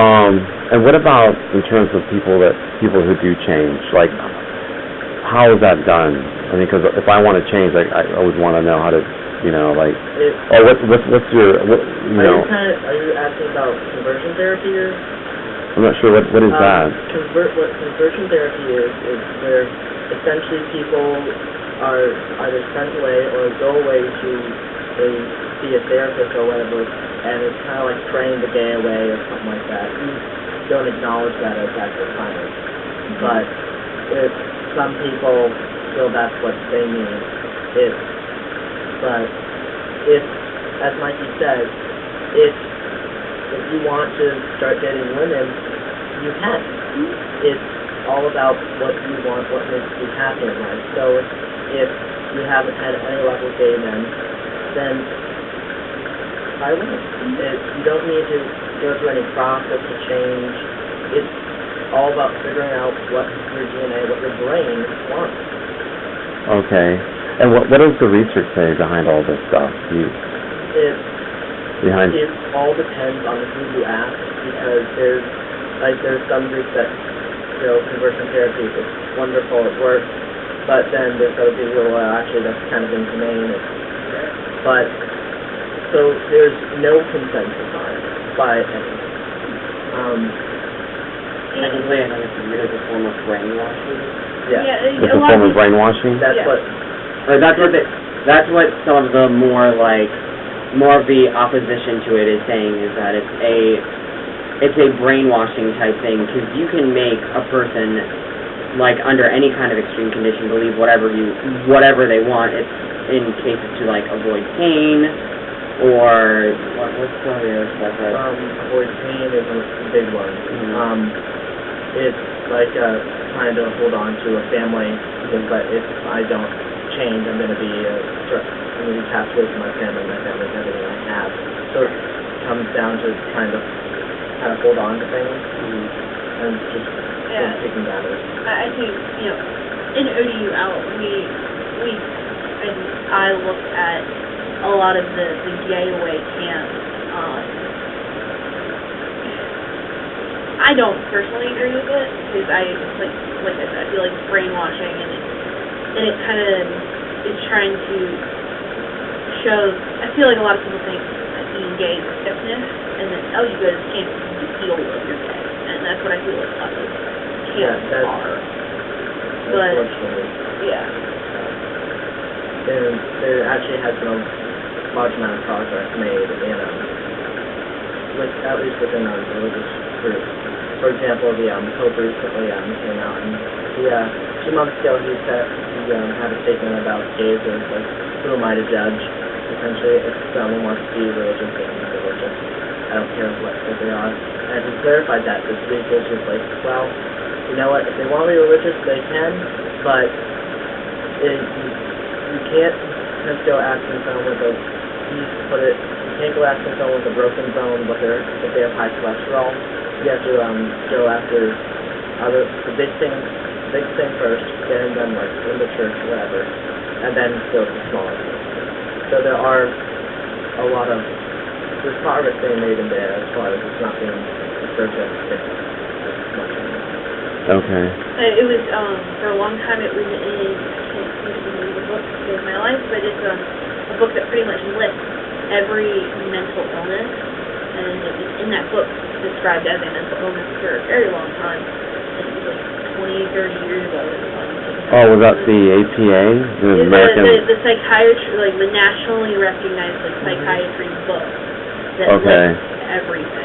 And what about in terms of people who do change? Like, how is that done? I mean, because if I want to change, like, I always want to know how to, like, what's your, Are you asking about conversion therapy or? I'm not sure what is that. What conversion therapy is where essentially people are either sent away or go away to see a therapist or whatever, and it's kind of like praying the day away or something like that. You don't acknowledge that as actual kindness, but if some people feel that's what they mean, but if, as Mikey said, if you want to start dating women, you can. It's all about what you want, what makes you happy in life. So if you haven't had any luck with gay men, then try women. You don't need to go through any process to change. It's all about figuring out what your DNA, what your brain wants. Okay. And what does the research say behind all this stuff? It all depends on who you ask, because there's some groups that conversion therapy is wonderful, it works, but then there's other people who are actually that's kind of inhumane. But so there's no consensus on it by anyone. Technically, I think it's a form of brainwashing. Yeah. It's a form of brainwashing? That's what some of the more of the opposition to it is saying, is that it's a brainwashing type thing, because you can make a person, like, under any kind of extreme condition, believe whatever they want. It's in cases to avoid pain, or what's the other stuff? Avoid pain is a big one. It's like trying to hold on to a family, but if I don't change, I'm going to be cast away from my family and everything I have. So it comes down to trying to kind of hold on to things and just taking matters. I think, in ODU I looked at a lot of the gay away camps. I don't personally agree with it, because I said, I feel like it's brainwashing, and it kind of is trying to show. I feel like a lot of people think that being gay is stiffness, and then you go to this camp to heal if you're gay, and that's what I feel like a lot of camps are. But there actually has been a large amount of progress made in at least within religious groups. For example, the Pope recently came out, and 2 months ago he had a statement about gays as who am I to judge? Essentially, if someone wants to be religious, they can be religious. I don't care what they are. And he clarified that this week, which is well, you know what? If they want to be religious, they can, but you can't just go asking someone with you can't go asking someone with a broken bone if they have high cholesterol. You have to go after the big thing first, getting them in the church, whatever, and then go to the smaller things. So there's progress being made in there as far as it's not being referred to as much anymore. Okay. It was for a long time. It was I can't read the book to save my life, but it's a book that pretty much lists every mental illness, and it was in that book described as a mental illness for a very long time. It was 20, 30 years ago. Was that the APA? The psychiatry, the nationally recognized psychiatry book that lists everything.